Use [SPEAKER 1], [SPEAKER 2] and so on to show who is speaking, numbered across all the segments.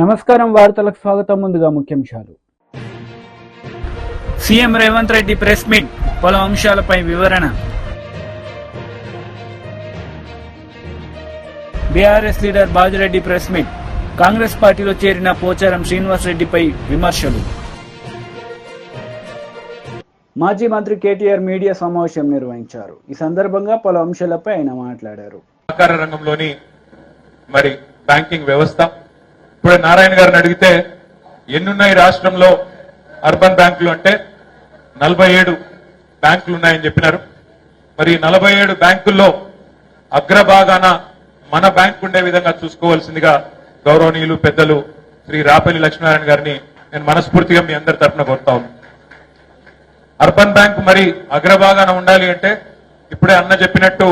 [SPEAKER 1] నమస్కారం వార్తలకు స్వాగతం. ముందుగా ముఖ్యాంశాలు.
[SPEAKER 2] CM Revanth Reddy press meet, పలు అంశాలపై వివరణ. BRS leader Bajireddy press meet, Congress పార్టీలో చేరిన పోచారం శ్రీనివాస్ రెడ్డిపై విమర్శలు.
[SPEAKER 1] మాజీ మంత్రి కేటీఆర్ మీడియా సమావేశం నిర్వహించారు. ఈ సందర్భంగా పలు అంశాలపై ఆయన మాట్లాడారు.
[SPEAKER 3] సహకార రంగంలోని మరి బ్యాంకింగ్ వ్యవస్థ, ఇప్పుడు నారాయణ గారిని అడిగితే ఎన్నున్నాయి రాష్ట్రంలో అర్బన్ బ్యాంకులు అంటే 47 బ్యాంకులు ఉన్నాయని చెప్పినారు. మరి 47 బ్యాంకుల్లో అగ్రభాగాన మన బ్యాంకు ఉండే విధంగా చూసుకోవాల్సిందిగా గౌరవనీయులు పెద్దలు శ్రీ రాపల్లి లక్ష్మీనారాయణ గారిని నేను మనస్ఫూర్తిగా మీ అందరి తరఫున కోరుతా ఉన్నాను. అర్బన్ బ్యాంకు మరి అగ్రభాగాన ఉండాలి అంటే ఇప్పుడే అన్న చెప్పినట్టు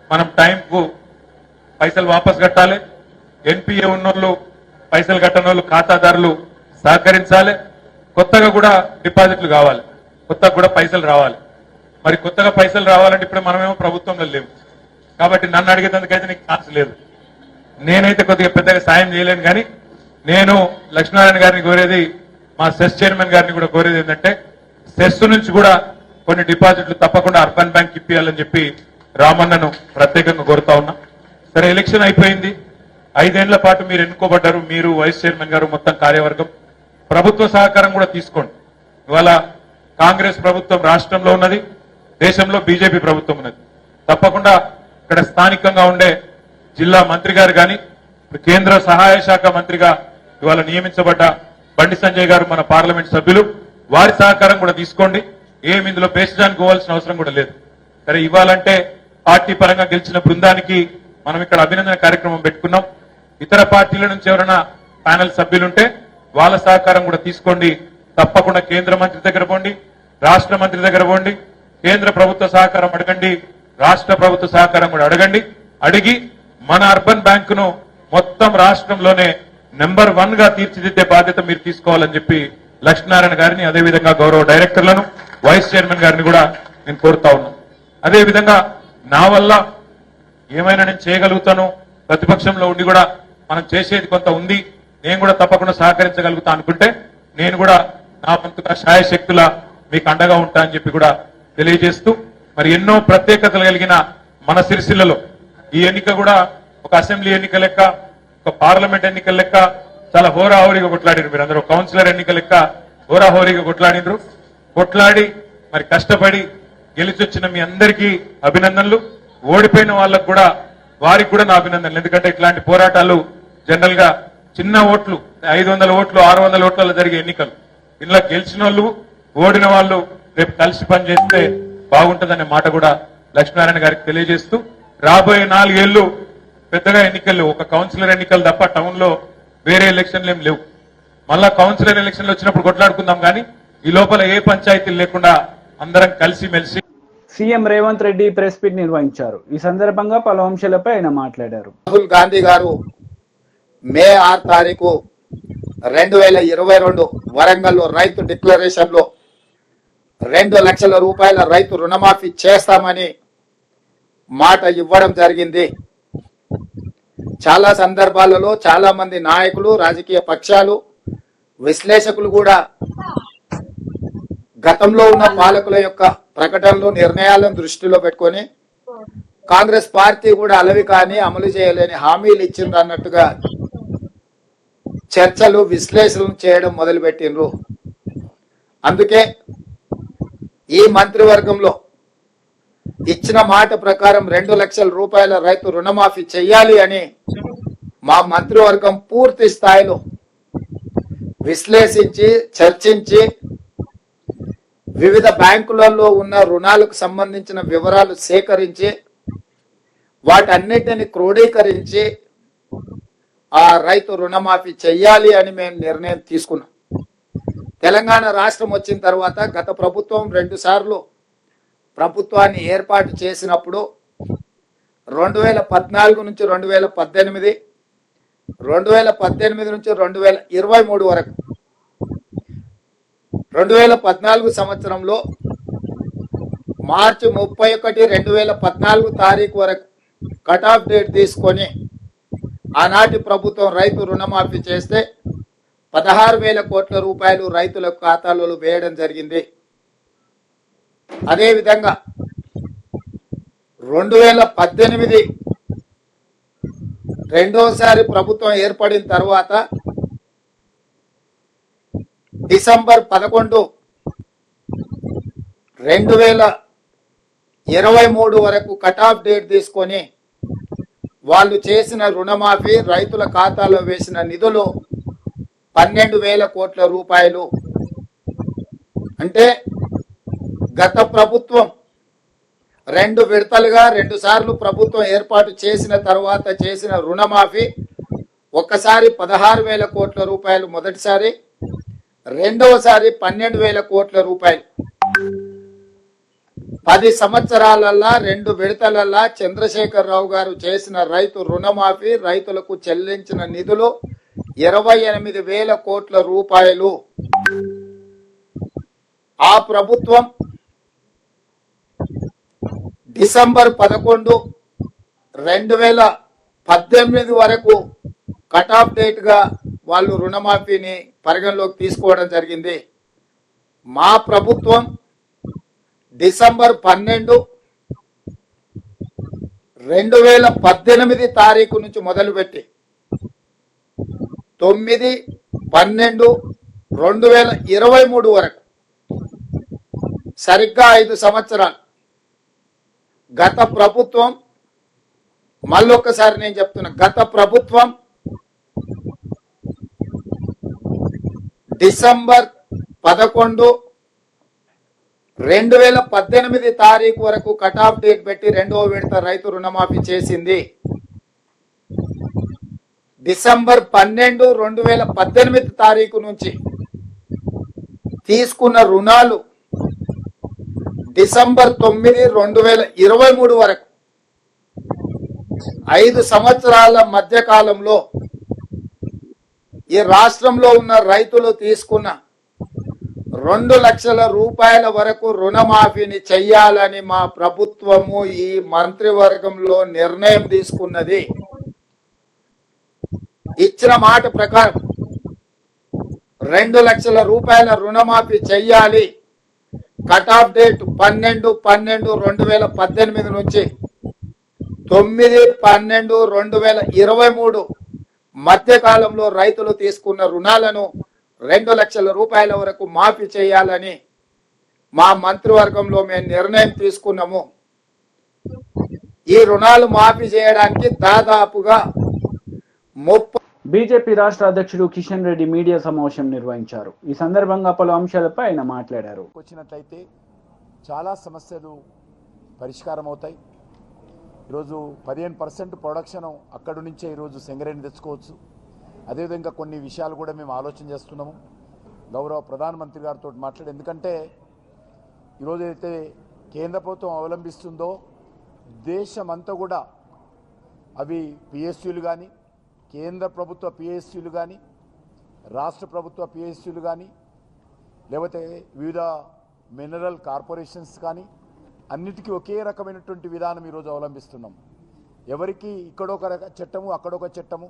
[SPEAKER 3] మనం టైంకు పైసలు వాపస్ కట్టాలి. ఎన్పిఏ ఉన్నోళ్ళు, పైసలు కట్టని వాళ్ళు, ఖాతాదారులు సహకరించాలి. కొత్తగా కూడా డిపాజిట్లు కావాలి, కొత్తగా కూడా పైసలు రావాలి. మరి కొత్తగా పైసలు రావాలంటే ఇప్పుడు మనమేమో ప్రభుత్వంలో లేవు కాబట్టి నన్ను అడిగేందుకైతే నీకు ఛాన్స్ లేదు. నేనైతే కొద్దిగా పెద్దగా సాయం చేయలేను. కానీ నేను లక్ష్మీనారాయణ గారిని కోరేది, మా సెస్ చైర్మన్ గారిని కూడా కోరేది ఏంటంటే సెస్ నుంచి కూడా కొన్ని డిపాజిట్లు తప్పకుండా అర్బన్ బ్యాంక్ ఇప్పియాలని చెప్పి రామన్నను ప్రత్యేకంగా కోరుతా ఉన్నా. సరే, ఎలక్షన్ అయిపోయింది. 5 ఏళ్ల పాటు మీరు ఎన్నుకోబడ్డారు, మీరు వైస్ చైర్మన్ గారు, మొత్తం కార్యవర్గం. ప్రభుత్వ సహకారం కూడా తీసుకోండి. ఇవాళ కాంగ్రెస్ ప్రభుత్వం రాష్ట్రంలో ఉన్నది, దేశంలో బీజేపీ ప్రభుత్వం ఉన్నది. తప్పకుండా ఇక్కడ స్థానికంగా ఉండే జిల్లా మంత్రి గారు కానీ, కేంద్ర సహాయ శాఖ మంత్రిగా ఇవాళ నియమించబడ్డ బండి సంజయ్ గారు, మన పార్లమెంట్ సభ్యులు, వారి సహకారం కూడా తీసుకోండి. ఏమి ఇందులో పేషడానికి పోవాల్సిన అవసరం కూడా లేదు. సరే, ఇవ్వాలంటే పార్టీ పరంగా గెలిచిన బృందానికి మనం ఇక్కడ అభినందన కార్యక్రమం పెట్టుకున్నాం. ఇతర పార్టీల నుంచి ఎవరైనా ప్యానెల్ సభ్యులుంటే వాళ్ళ సహకారం కూడా తీసుకోండి. తప్పకుండా కేంద్ర మంత్రి దగ్గర పోండి, రాష్ట్ర మంత్రి దగ్గర పోండి, కేంద్ర ప్రభుత్వ సహకారం అడగండి, రాష్ట్ర ప్రభుత్వ సహకారం కూడా అడగండి. అడిగి మన అర్బన్ బ్యాంకును మొత్తం రాష్ట్రంలోనే నెంబర్ 1 గా తీర్చిదిద్దే బాధ్యత మీరు తీసుకోవాలని చెప్పి లక్ష్మీనారాయణ గారిని, అదేవిధంగా గౌరవ డైరెక్టర్లను, వైస్ చైర్మన్ గారిని కూడా నేను కోరుతా ఉన్నాను. అదేవిధంగా నా వల్ల ఏమైనా నేను చేయగలుగుతాను, ప్రతిపక్షంలో ఉండి కూడా మనం చేసేది కొంత ఉంది, నేను కూడా తప్పకుండా సహకరించగలుగుతా అనుకుంటే నేను కూడా నా వంతుగా శాయశక్తుల మీకు అండగా ఉంటా అని చెప్పి కూడా తెలియజేస్తూ, మరి ఎన్నో ప్రత్యేకతలు కలిగిన మన సిరిసిల్లలో ఈ ఎన్నిక కూడా ఒక అసెంబ్లీ ఎన్నిక లెక్క, ఒక పార్లమెంట్ ఎన్నికల లెక్క చాలా హోరాహోరీగా కొట్లాడిరు. మీరు అందరూ కౌన్సిలర్ ఎన్నిక లెక్క హోరాహోరీగా కొట్లాడినరు. కొట్లాడి మరి కష్టపడి గెలిచొచ్చిన మీ అందరికీ అభినందనలు. ఓడిపోయిన వాళ్ళకు కూడా, వారికి కూడా నా అభినందనలు. ఎందుకంటే ఇట్లాంటి పోరాటాలు జనరల్ గా చిన్న ఓట్లు, 500 ఓట్లు 600 ఓట్లలో జరిగే ఎన్నికలు. ఇందులో గెలిచిన వాళ్ళు, ఓడిన వాళ్ళు రేపు కలిసి పనిచేస్తే బాగుంటుందనే మాట కూడా లక్ష్మీనారాయణ గారికి తెలియజేస్తూ, రాబోయే 4 ఏళ్లు పెద్దగా ఎన్నికలు, ఒక కౌన్సిలర్ ఎన్నికలు తప్ప టౌన్ లో వేరే ఎలక్షన్లు ఏం లేవు. మళ్ళా కౌన్సిలర్ ఎలక్షన్లు వచ్చినప్పుడు కొట్లాడుకుందాం, కానీ ఈ లోపల ఏ పంచాయతీలు లేకుండా అందరం కలిసి మెలిసి.
[SPEAKER 1] CM Revanth Reddy press meet నిర్వహించారు. ఈ సందర్భంగా పలు అంశాలపై ఆయన మాట్లాడారు.
[SPEAKER 4] రాహుల్ గాంధీ గారు మే 6 తారీఖు 2022 వరంగల్లో రైతు డిక్లరేషన్ లో 2 లక్షల రూపాయల రైతు రుణమాఫీ చేస్తామని మాట ఇవ్వడం జరిగింది. చాలా సందర్భాలలో చాలా మంది నాయకులు, రాజకీయ పక్షాలు, విశ్లేషకులు కూడా గతంలో ఉన్న పాలకుల యొక్క ప్రకటనలు, నిర్ణయాలను దృష్టిలో పెట్టుకొని కాంగ్రెస్ పార్టీ కూడా అలవి కానీ అమలు చేయలేని హామీలు ఇచ్చింది అన్నట్టుగా చర్చలు, విశ్లేషణలు చేయడం మొదలుపెట్టిండ్రు. అందుకే ఈ మంత్రివర్గంలో ఇచ్చిన మాట ప్రకారం 2 లక్షల రూపాయల రైతు రుణమాఫీ చెయ్యాలి అని మా మంత్రివర్గం పూర్తి స్థాయిలో విశ్లేషించి, చర్చించి, వివిధ బ్యాంకులలో ఉన్న రుణాలకు సంబంధించిన వివరాలు సేకరించి వాటన్నిటిని క్రోడీకరించి ఆ రైతు రుణమాఫీ చెయ్యాలి అని మేము నిర్ణయం తీసుకున్నాం. తెలంగాణ రాష్ట్రం వచ్చిన తర్వాత గత ప్రభుత్వం 2 సార్లు ప్రభుత్వాన్ని ఏర్పాటు చేసినప్పుడు 2014 నుంచి 2018, 2018 నుంచి 2023 వరకు 2014 సంవత్సరంలో మార్చి 31, 2014 తారీఖు వరకు కట్ ఆఫ్ డేట్ తీసుకొని ఆనాటి ప్రభుత్వం రైతు రుణమాఫీ చేస్తే 16,000 కోట్ల రూపాయలు రైతుల ఖాతాలలో వేయడం జరిగింది. అదేవిధంగా 2018 రెండోసారి ప్రభుత్వం ఏర్పడిన తర్వాత డిసెంబర్ 11, 2023 వరకు కట్ ఆఫ్ డేట్ తీసుకొని వాళ్ళు చేసిన రుణమాఫీ రైతుల ఖాతాలో వేసిన నిధులు 12,000 కోట్ల రూపాయలు. అంటే గత ప్రభుత్వం 2 విడతలుగా 2 సార్లు ప్రభుత్వం ఏర్పాటు చేసిన తర్వాత చేసిన రుణమాఫీ ఒక్కసారి 16,000 కోట్ల రూపాయలు మొదటిసారి, రెండవసారి 12,000 కోట్ల రూపాయలు. 10 సంవత్సరాలల్లా 2 విడతలల్లా చంద్రశేఖరరావు గారు చేసిన రైతు రుణమాఫీ రైతులకు చెల్లించిన నిధులు 28,000 కోట్ల రూపాయలు. ఆ ప్రభుత్వం డిసెంబర్ 11, 2018 వరకు కట్ ఆఫ్ డేట్ గా వాళ్ళు రుణమాఫీని పరిగణలోకి తీసుకోవడం జరిగింది. మా ప్రభుత్వం డిసెంబర్ 12, 2018 తారీఖు నుంచి మొదలుపెట్టి 9, 12, 2023 వరకు సరిగ్గా 5 సంవత్సరాలు గత ప్రభుత్వం, మళ్ళొక్కసారి నేను చెప్తున్నా, గత ప్రభుత్వం డిసెంబర్ 11, 2018 తారీఖు వరకు కట్ ఆఫ్ డేట్ పెట్టి 2వ విడత రైతు రుణమాఫీ చేసింది. డిసెంబర్ 12, 2018 తారీఖు నుంచి తీసుకున్న రుణాలు డిసెంబర్ 9, 2023 వరకు 5 సంవత్సరాల మధ్య కాలంలో ఈ రాష్ట్రంలో ఉన్న రైతులు తీసుకున్న 2 లక్షల రూపాయల వరకు రుణమాఫీని చెయ్యాలని మా ప్రభుత్వము ఈ మంత్రివర్గంలో నిర్ణయం తీసుకున్నది. ఇచ్చిన మాట ప్రకారం 2 లక్షల రూపాయల రుణమాఫీ చెయ్యాలి. కట్ ఆఫ్ డేట్ 12, 12, 2018 నుంచి 9, 12, 2023 మధ్య కాలంలో రైతులు తీసుకున్న రుణాలను 2 లక్షల రూపాయల వరకు మాఫీ చేయాలని మా మంత్రివర్గంలో మేము నిర్ణయం తీసుకున్నాము. ఈ రుణాలు మాఫీ చేయడానికి దాదాపుగా 30.
[SPEAKER 1] బీజేపీ రాష్ట్ర అధ్యక్షుడు కిషన్ రెడ్డి మీడియా సమావేశం నిర్వహించారు. ఈ సందర్భంగా పలు అంశాలపై ఆయన మాట్లాడారు.
[SPEAKER 5] వచ్చినట్లయితే చాలా సమస్యలు పరిష్కారం అవుతాయి. ఈరోజు 15% ప్రొడక్షన్ అక్కడి నుంచే ఈరోజు సింగరేణి తెచ్చుకోవచ్చు. అదేవిధంగా కొన్ని విషయాలు కూడా మేము ఆలోచన చేస్తున్నాము. గౌరవ ప్రధానమంత్రి గారితో మాట్లాడి, ఎందుకంటే ఈరోజు అయితే కేంద్ర ప్రభుత్వం అవలంబిస్తుందో దేశమంతా కూడా అవి పిఎస్యూలు కానీ, కేంద్ర ప్రభుత్వ పిఎస్యూలు కానీ, రాష్ట్ర ప్రభుత్వ పిఎస్యూలు కానీ, లేకపోతే వివిధ మినరల్ కార్పొరేషన్స్ కానీ అన్నిటికీ ఒకే రకమైనటువంటి విధానం ఈరోజు అవలంబిస్తున్నాం. ఎవరికి ఇక్కడొక చట్టము, అక్కడొక చట్టము,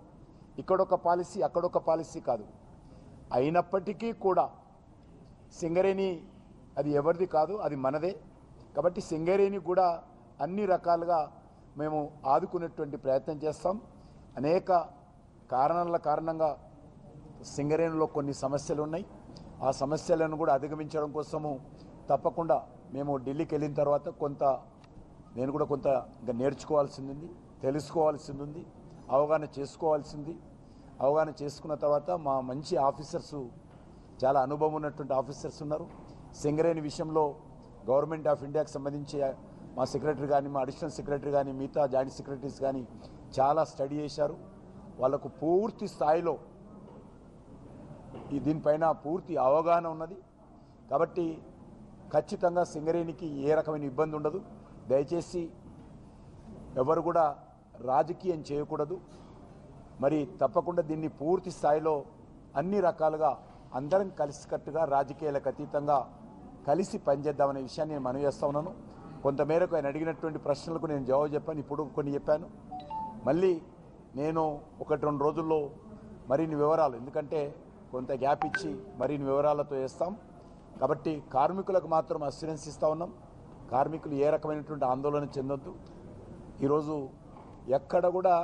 [SPEAKER 5] ఇక్కడొక పాలసీ, అక్కడొక పాలసీ కాదు. అయినప్పటికీ కూడా సింగరేణి అది ఎవరిది కాదు, అది మనదే. కాబట్టి సింగరేణి కూడా అన్ని రకాలుగా మేము ఆదుకునేటువంటి ప్రయత్నం చేస్తాం. అనేక కారణాల కారణంగా సింగరేణిలో కొన్ని సమస్యలు ఉన్నాయి. ఆ సమస్యలను కూడా అధిగమించడం కోసము తప్పకుండా మేము ఢిల్లీకి వెళ్ళిన తర్వాత నేను కూడా కొంత ఇంకా నేర్చుకోవాల్సింది ఉంది, తెలుసుకోవాల్సింది ఉంది, అవగాహన చేసుకోవాల్సింది. అవగాహన చేసుకున్న తర్వాత మా మంచి ఆఫీసర్సు, చాలా అనుభవం ఉన్నటువంటి ఆఫీసర్స్ ఉన్నారు. సింగరేణి విషయంలో గవర్నమెంట్ ఆఫ్ ఇండియాకి సంబంధించి మా సెక్రటరీ కానీ, మా అడిషనల్ సెక్రటరీ కానీ, మిగతా జాయింట్ సెక్రటరీస్ కానీ చాలా స్టడీ చేశారు. వాళ్ళకు పూర్తి స్థాయిలో దీనిపైన పూర్తి అవగాహన ఉన్నది. కాబట్టి ఖచ్చితంగా సింగరేణికి ఏ రకమైన ఇబ్బంది ఉండదు. దయచేసి ఎవరు కూడా రాజకీయం చేయకూడదు. మరి తప్పకుండా దీన్ని పూర్తి స్థాయిలో అన్ని రకాలుగా అందరం కలిసికట్టుగా రాజకీయాలకు అతీతంగా కలిసి పనిచేద్దామనే విషయాన్ని నేను మనవి చేస్తా ఉన్నాను. కొంతమేరకు ఆయన అడిగినటువంటి ప్రశ్నలకు నేను జవాబు చెప్పాను, ఇప్పుడు కొన్ని చెప్పాను. మళ్ళీ నేను 1-2 రోజుల్లో మరిన్ని వివరాలు, ఎందుకంటే కొంత గ్యాప్ ఇచ్చి మరిన్ని వివరాలతో వేస్తాం. కాబట్టి కార్మికులకు మాత్రం అస్యూరెన్స్ ఇస్తూ ఉన్నాం. కార్మికులు ఏ రకమైనటువంటి ఆందోళన చెందొద్దు. ఈరోజు ఎక్కడ కూడా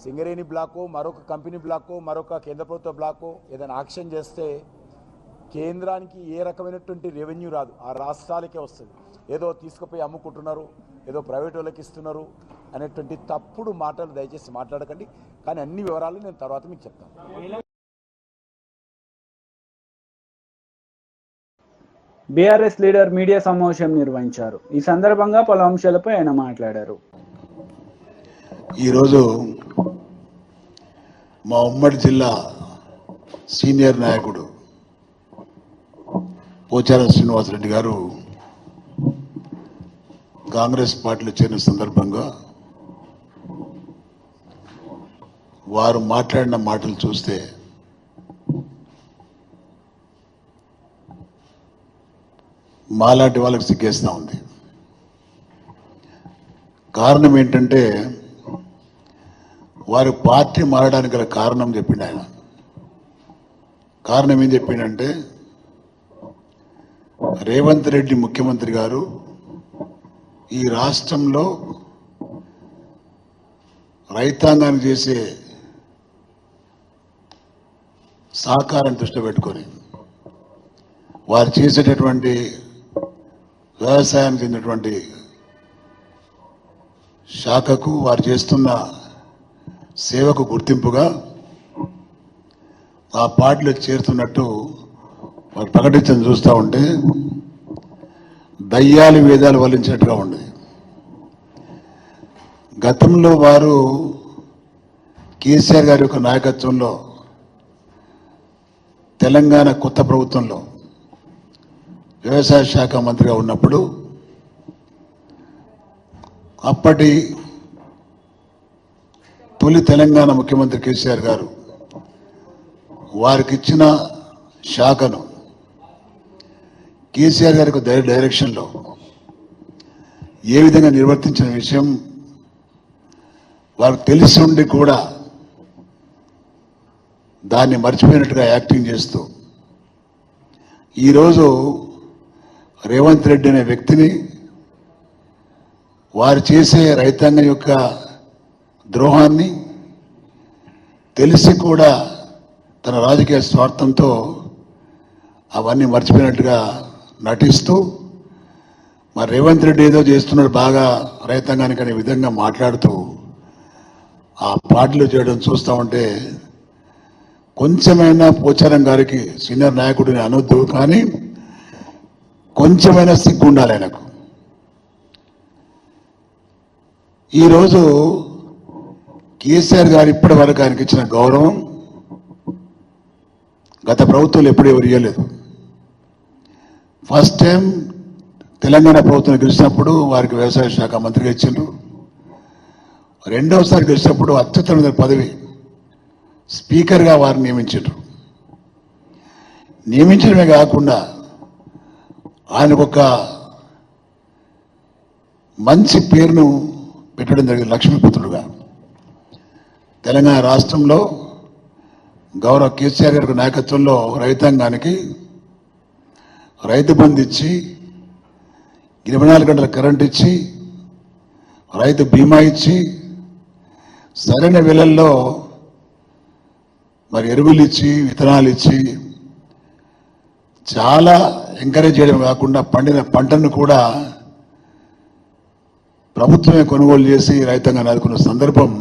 [SPEAKER 5] సింగరేణి బ్లాకో, మరొక కంపెనీ బ్లాకో, మరొక కేంద్ర ప్రభుత్వ బ్లాకో ఏదైనా యాక్షన్ చేస్తే కేంద్రానికి ఏ రకమైనటువంటి రెవెన్యూ రాదు, ఆ రాష్ట్రాలకే వస్తుంది. ఏదో తీసుకుపోయి అమ్ముకుంటున్నారు, ఏదో ప్రైవేట్ వాళ్ళకి ఇస్తున్నారు అనేటువంటి తప్పుడు మాటలు దయచేసి మాట్లాడకండి. కానీ అన్ని వివరాలు నేను తర్వాత మీకు చెప్తాను.
[SPEAKER 1] బీఆర్ఎస్ లీడర్ మీడియా సమావేశం నిర్వహించారు. ఈ సందర్భంగా పలు అంశాలపై ఆయన మాట్లాడారు.
[SPEAKER 6] ఈరోజు మా ఉమ్మడి జిల్లా సీనియర్ నాయకుడు పోచారం శ్రీనివాసరెడ్డి గారు కాంగ్రెస్ పార్టీలో చేరిన సందర్భంగా వారు మాట్లాడిన మాటలు చూస్తే మాలాంటి వాళ్ళకి సిగ్గేస్తూ ఉంది. కారణం ఏంటంటే వారి పార్టీ మారడానికి గల కారణం చెప్పిండు ఆయన. కారణం ఏం చెప్పిండంటే రేవంత్ రెడ్డి ముఖ్యమంత్రి గారు ఈ రాష్ట్రంలో రైతాంగానికి చేసే సహకారం దృష్టిలో పెట్టుకొని వారు చేసేటటువంటి వ్యవసాయానికి చెందినటువంటి శాఖకు వారు చేస్తున్న సేవకు గుర్తింపుగా ఆ పార్టీలో చేరుతున్నట్టు వారు ప్రకటించడం చూస్తూ ఉంటే దయ్యాలు వేదాలు వల్లించినట్టుగా ఉండేది. గతంలో వారు కేసీఆర్ గారి యొక్క నాయకత్వంలో తెలంగాణ కొత్త ప్రభుత్వంలో వ్యవసాయ శాఖ మంత్రిగా ఉన్నప్పుడు అప్పటి తొలి తెలంగాణ ముఖ్యమంత్రి కేసీఆర్ గారు వారికి ఇచ్చిన శాఖను కేసీఆర్ గారికి డైరెక్షన్లో ఏ విధంగా నిర్వర్తించిన విషయం వారికి తెలిసి ఉండి కూడా దాన్ని మర్చిపోయినట్టుగా యాక్టింగ్ చేస్తూ ఈరోజు రేవంత్ రెడ్డి అనే వ్యక్తిని వారు చేసే రైతాంగం యొక్క ద్రోహాన్ని తెలిసి కూడా తన రాజకీయ స్వార్థంతో అవన్నీ మర్చిపోయినట్టుగా నటిస్తూ మరి రేవంత్ రెడ్డి ఏదో చేస్తున్నాడు బాగా రైతాంగానికి అనే విధంగా మాట్లాడుతూ ఆ పార్టీలో చేయడం చూస్తూ ఉంటే కొంచెమైనా పోచారం గారికి సీనియర్ నాయకుడిని అనొద్దు, కానీ కొంచెమైనా సిగ్గు ఉండాలి ఆయనకు. ఈరోజు కేసీఆర్ గారు ఇప్పటి వరకు ఆయనకి ఇచ్చిన గౌరవం గత ప్రభుత్వాలు ఎప్పుడు ఎవరు ఇవ్వలేదు. ఫస్ట్ టైం తెలంగాణ ప్రభుత్వం గెలిచినప్పుడు వారికి వ్యవసాయ శాఖ మంత్రిగా ఇచ్చిండ్రు. రెండవసారి గెలిచినప్పుడు అత్యుత్తమ పదవి స్పీకర్గా వారిని నియమించారు. నియమించడమే కాకుండా ఆయనకు ఒక మంచి పేరును పెట్టడం జరిగింది, లక్ష్మీపుత్రుడుగా. తెలంగాణ రాష్ట్రంలో గౌరవ కేసీఆర్ గారి నాయకత్వంలో రైతాంగానికి రైతు బంధు ఇచ్చి 24 గంటల కరెంట్ ఇచ్చి రైతు బీమా ఇచ్చి సరైన వేళల్లో మరి ఎరువులు ఇచ్చి విత్తనాలు ఇచ్చి చాలా ఎంకరేజ్ చేయడం కాకుండా పండిన పంటను కూడా ప్రభుత్వమే కొనుగోలు చేసి రైతాంగాన్ని ఆదుకున్న సందర్భం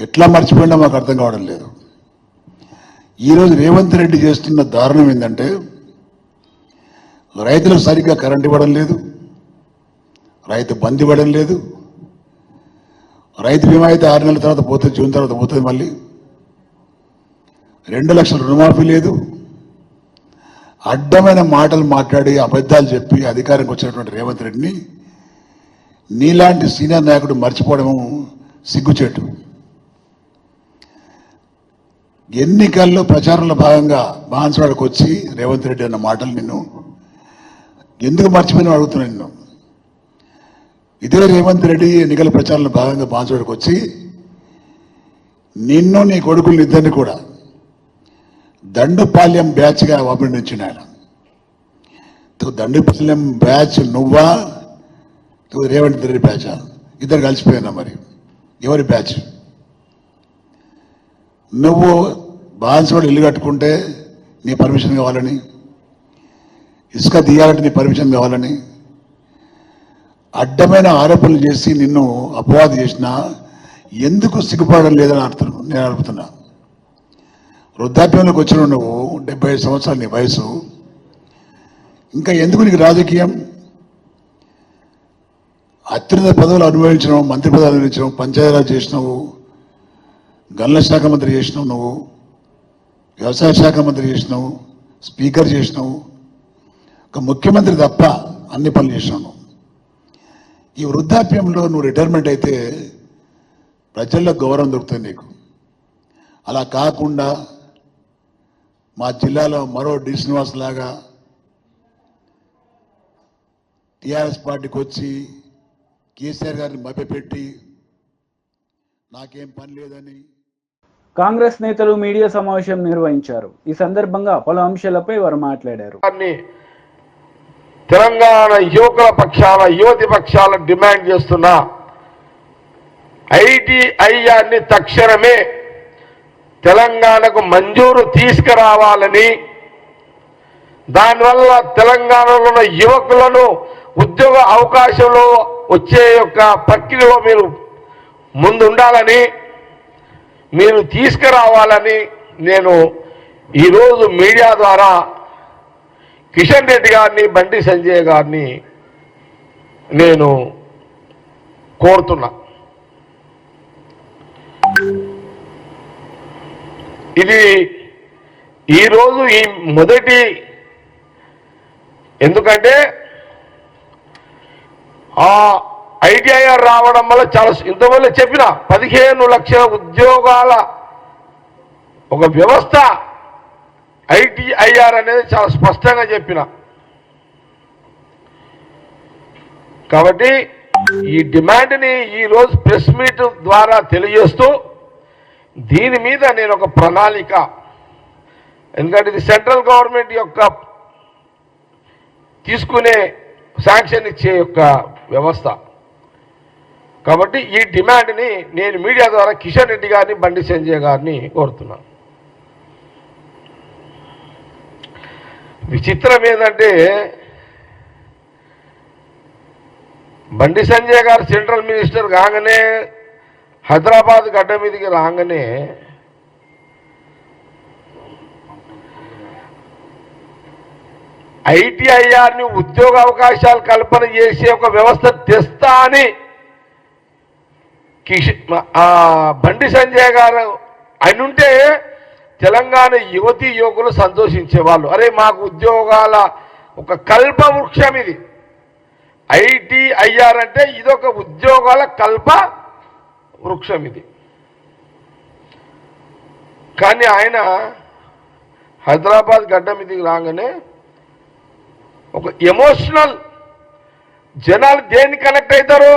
[SPEAKER 6] ఎట్లా మర్చిపోయినా మాకు అర్థం కావడం లేదు. ఈరోజు రేవంత్ రెడ్డి చేస్తున్న దారుణం ఏంటంటే రైతులకు సరిగ్గా కరెంట్ ఇవ్వడం లేదు, రైతు బంద్ ఇవ్వడం లేదు, రైతు బీమా అయితే 6 నెలల తర్వాత పోతుంది, జూన్ తర్వాత పోతుంది, మళ్ళీ 2 లక్షల రుణమాఫీ లేదు. అడ్డమైన మాటలు మాట్లాడి అబద్ధాలు చెప్పి అధికారంకి వచ్చినటువంటి రేవంత్ రెడ్డిని నీలాంటి సీనియర్ నాయకుడు మర్చిపోవడము సిగ్గుచేటు. ఎన్నికల్లో ప్రచారంలో భాగంగా బాన్స్వాడకు వచ్చి రేవంత్ రెడ్డి అన్న మాటలు నిన్ను ఎందుకు మర్చిపోయినా అడుగుతున్నా. నిన్ను ఇదే రేవంత్ రెడ్డి ఎన్నికల ప్రచారంలో భాగంగా బాన్సువాడకు వచ్చి నిన్ను నీ కొడుకులు ఇద్దరిని కూడా దండుపాల్యం బ్యాచ్గా అభినందించిన ఆయన. దండుపాల్యం బ్యాచ్ నువ్వా రేవంత్ రెడ్డి బ్యాచా? ఇద్దరు కలిసిపోయినా మరి ఎవరి బ్యాచ్? నువ్వు బాన్సువాడ ఇల్లు కట్టుకుంటే నీ పర్మిషన్ కావాలని, ఇసుక తీయాలంటే నీ పర్మిషన్ కావాలని, అడ్డమైన ఆరోపణలు చేసి నిన్ను అపవాదు చేసినా ఎందుకు సిగ్గుపడడం లేదని నేను అడుగుతున్నా. వృద్ధాప్యంలోకి వచ్చిన నువ్వు 75 సంవత్సరాలు నీ వయసు, ఇంకా ఎందుకు నీకు రాజకీయం? అత్యున్నత పదవులు అనుభవించినావు, మంత్రి పదవులు అనుభవించినావు, పంచాయతీరాజ్ చేసినావు, గనుల శాఖ మంత్రి చేసినావు, నువ్వు వ్యవసాయ శాఖ మంత్రి చేసినావు, స్పీకర్ చేసినావు, ఒక ముఖ్యమంత్రి తప్ప అన్ని పనులు చేసినావు. ఈ వృద్ధాప్యంలో నువ్వు రిటైర్మెంట్ అయితే ప్రజల్లో గౌరవం దొరుకుతుంది నీకు. అలా కాకుండా మా జిల్లాలో మరో డి శ్రీనివాస్ లాగా టీఆర్ఎస్ పార్టీకి వచ్చి కేసీఆర్ గారిని మభ్యపెట్టి నాకేం పని లేదని.
[SPEAKER 1] కాంగ్రెస్ నేతలు మీడియా సమావేశం నిర్వహించారు. ఈ సందర్భంగా పలు అంశాలపై వారు మాట్లాడారు.
[SPEAKER 7] తెలంగాణ యువకుల పక్షాన, యువతి పక్షాల డిమాండ్ చేస్తున్న ఐటీఐఆర్ని తక్షణమే తెలంగాణకు మంజూరు తీసుకురావాలని, దానివల్ల తెలంగాణలో ఉన్న యువకులను ఉద్యోగ అవకాశంలో వచ్చే యొక్క ప్రక్రియలో మీరు ముందుండాలని, మీరు తీసుకురావాలని నేను ఈరోజు మీడియా ద్వారా కిషన్ రెడ్డి గారిని, బండి సంజయ్ గారిని నేను కోరుతున్నా. ఇది ఈరోజు ఈ మొదటి, ఎందుకంటే ఆ ఐటీఐఆర్ రావడం వల్ల చాలా, ఇంతవల్ల చెప్పిన 15 లక్షల ఉద్యోగాల ఒక వ్యవస్థ ఐటీఐఆర్ అనేది చాలా స్పష్టంగా చెప్పిన. కాబట్టి ఈ డిమాండ్ని ఈరోజు ప్రెస్ మీట్ ద్వారా తెలియజేస్తూ దీని మీద నేను ఒక ప్రణాళిక, ఎందుకంటే ఇది సెంట్రల్ గవర్నమెంట్ యొక్క తీసుకునే శాంక్షన్ ఇచ్చే యొక్క వ్యవస్థ. కాబట్టి ఈ డిమాండ్ని నేను మీడియా ద్వారా కిషన్ రెడ్డి గారిని, బండి సంజయ్ గారిని కోరుతున్నాను. విచిత్రం ఏంటంటే బండి సంజయ్ గారు సెంట్రల్ మినిస్టర్ కాగానే, హైదరాబాద్ గడ్డ మీదకి రాగానే ఐటీఐఆర్ని ఉద్యోగ అవకాశాలు కల్పన చేసే ఒక వ్యవస్థ తెస్తా అని బండి సంజయ్ గారు అయినుంటే తెలంగాణ యువతీ యువకులు సంతోషించేవాళ్ళు. అరే మాకు ఉద్యోగాల ఒక కల్ప వృక్షం ఇది. ఐటీఐఆర్ అంటే ఇదొక ఉద్యోగాల కల్ప వృక్షం ఇది. కానీ ఆయన హైదరాబాద్ గడ్డ మీదకి రాగానే ఒక ఎమోషనల్, జనాలు దేన్ని కనెక్ట్ అవుతారు?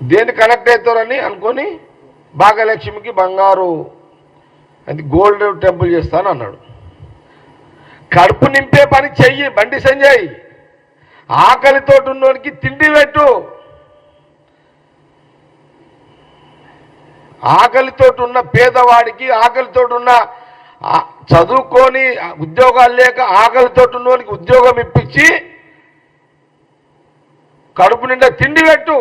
[SPEAKER 7] దేన్ని కనెక్ట్ అవుతారని అనుకొని భాగ్యలక్ష్మికి బంగారు అది గోల్డ్ టెంపుల్ చేస్తాను అన్నాడు. కడుపు నింపే పని చెయ్యి బండి సంజయ్. ఆకలితో ఉన్నోనికి తిండి పెట్టు. ఆకలితో ఉన్న పేదవాడికి, ఆకలితో ఉన్న చదువుకొని ఉద్యోగాలు లేక ఆకలితో ఉన్నోనికి ఉద్యోగం ఇప్పించి కడుపు నిండా తిండి పెట్టు.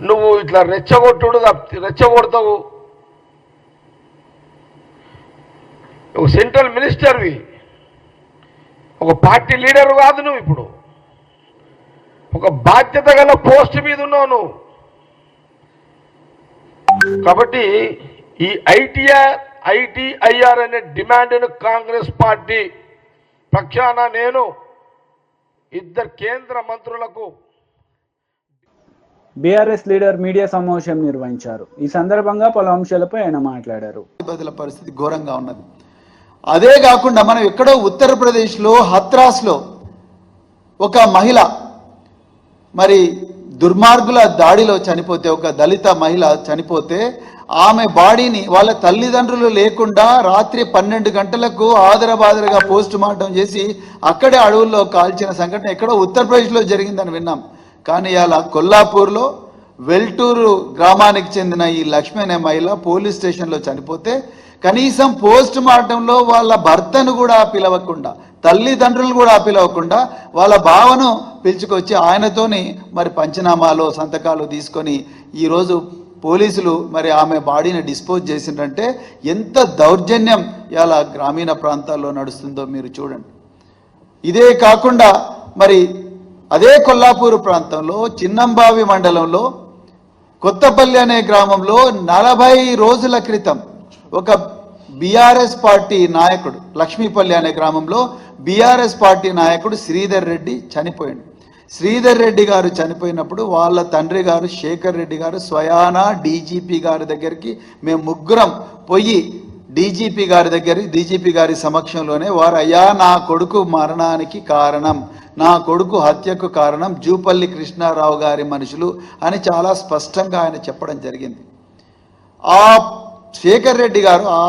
[SPEAKER 7] నువ్వు ఇట్లా రెచ్చగొడతావు. ఒక సెంట్రల్ మినిస్టర్వి, ఒక పార్టీ లీడర్ కాదు నువ్వు. ఇప్పుడు ఒక బాధ్యత గల పోస్ట్ మీద ఉన్నావు నువ్వు. కాబట్టి ఈ ఐటీఐఆర్ అనే డిమాండ్ను కాంగ్రెస్ పార్టీ పక్షాన నేను 2 కేంద్ర మంత్రులకు
[SPEAKER 1] బీఆర్ఎస్ లీడర్ మీడియా సమావేశం నిర్వహించారు. ఈ సందర్భంగా పలు అంశాలపై ఆయన మాట్లాడారు.
[SPEAKER 8] పరిస్థితి ఘోరంగా ఉన్నది. అదే కాకుండా మనం ఎక్కడో ఉత్తరప్రదేశ్లో హత్రాస్లో ఒక మహిళ మరి దుర్మార్గుల దాడిలో చనిపోతే, ఒక దళిత మహిళ చనిపోతే ఆమె బాడీని వాళ్ళ తల్లిదండ్రులు లేకుండా రాత్రి 12 గంటలకు ఆదరబాదరగా పోస్ట్ మార్టం చేసి అక్కడే అడవుల్లో కాల్చిన సంఘటన ఎక్కడో ఉత్తరప్రదేశ్లో జరిగిందని విన్నాం. కానీ అలా కొల్లాపూర్లో వెల్టూరు గ్రామానికి చెందిన ఈ లక్ష్మి అనే మహిళ పోలీస్ స్టేషన్లో చనిపోతే కనీసం పోస్ట్ మార్టంలో వాళ్ళ భర్తను కూడా పిలవకుండా, తల్లిదండ్రులు కూడా పిలవకుండా వాళ్ళ బావను పిలుచుకొచ్చి ఆయనతోని మరి పంచనామాలో సంతకాలు తీసుకొని ఈరోజు పోలీసులు మరి ఆమె బాడీని డిస్పోజ్ చేసిందంటే ఎంత దౌర్జన్యం ఇలా గ్రామీణ ప్రాంతాల్లో నడుస్తుందో మీరు చూడండి. ఇదే కాకుండా మరి అదే కొల్లాపూరు ప్రాంతంలో చిన్నంబావి మండలంలో కొత్తపల్లి అనే గ్రామంలో 40 రోజుల క్రితం ఒక బీఆర్ఎస్ పార్టీ నాయకుడు, లక్ష్మీపల్లి అనే గ్రామంలో బీఆర్ఎస్ పార్టీ నాయకుడు శ్రీధర్ రెడ్డి చనిపోయాడు. శ్రీధర్ రెడ్డి గారు చనిపోయినప్పుడు వాళ్ళ తండ్రి గారు శేఖర్ రెడ్డి గారు స్వయానా డీజీపీ గారి దగ్గరికి మేము ముగ్గురం పోయి డీజీపీ గారి సమక్షంలోనే వారు, అయ్యా నా కొడుకు మరణానికి కారణం, నా కొడుకు హత్యకు కారణం జూపల్లి కృష్ణారావు గారి మనుషులు అని చాలా స్పష్టంగా ఆయన చెప్పడం జరిగింది. ఆ శేఖర్ రెడ్డి గారు, ఆ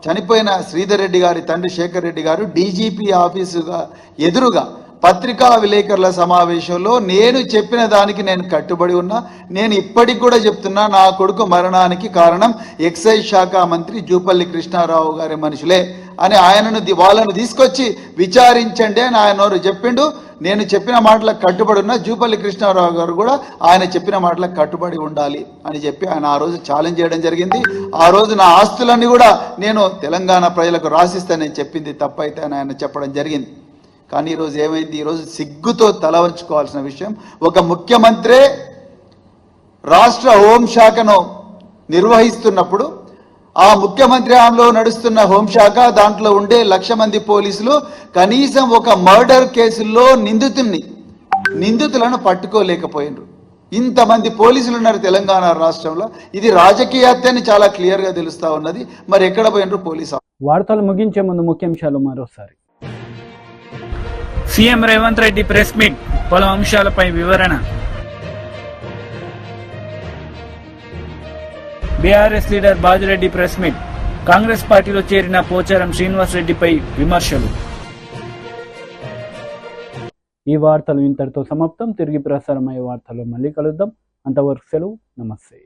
[SPEAKER 8] చనిపోయిన శ్రీధర్ రెడ్డి గారి తండ్రి శేఖర్ రెడ్డి గారు డీజీపీ ఆఫీసుగా ఎదురుగా పత్రికా విలేకరుల సమావేశంలో నేను చెప్పిన దానికి నేను కట్టుబడి ఉన్నా, నేను ఇప్పటికి కూడా చెప్తున్నా, నా కొడుకు మరణానికి కారణం ఎక్సైజ్ శాఖ మంత్రి జూపల్లి కృష్ణారావు గారి మనుషులే అని వాళ్ళను తీసుకొచ్చి విచారించండి అని ఆయన చెప్పిండు. నేను చెప్పిన మాటలకు కట్టుబడి ఉన్నా, జూపల్లి కృష్ణారావు గారు కూడా ఆయన చెప్పిన మాటలకు కట్టుబడి ఉండాలి అని చెప్పి ఆయన ఆ రోజు ఛాలెంజ్ చేయడం జరిగింది. ఆ రోజు నా ఆస్తులన్నీ కూడా నేను తెలంగాణ ప్రజలకు రాసిస్తానని చెప్పింది తప్పైతే అని ఆయన చెప్పడం జరిగింది. కానీ ఈరోజు ఏమైంది? ఈరోజు సిగ్గుతో తల వంచుకోవాల్సిన విషయం, ఒక ముఖ్యమంత్రే రాష్ట్ర హోంశాఖను నిర్వహిస్తున్నప్పుడు ఆ ముఖ్యమంత్రి హామీలో నడుస్తున్న హోంశాఖ దాంట్లో ఉండే 1,00,000 మంది పోలీసులు కనీసం ఒక మర్డర్ కేసుల్లో నిందితులను పట్టుకోలేకపోయినారు. ఇంతమంది పోలీసులు ఉన్నారు తెలంగాణ రాష్ట్రంలో. ఇది రాజకీయ హత్యని చాలా క్లియర్గా తెలుస్తా ఉన్నది. మరి ఎక్కడ పోయినరు పోలీసు?
[SPEAKER 1] వార్తలు ముగించే ముందు ముఖ్యాంశాలు మరోసారి.
[SPEAKER 2] CM Revanth Reddy press meet, పలు అంశాలపై వివరణ. BRS leader Bajireddy press meet, Congress పార్టీలో చేరిన పోచారం శ్రీనివాస్ రెడ్డిపై విమర్శలు.
[SPEAKER 1] ఈ వార్తలు ఇంతటితో సమాప్తం. తిరిగి ప్రసారమయ్యే వార్తల్లో మళ్ళీ కలుద్దాం. అంతవరకు సెలవు. నమస్తే.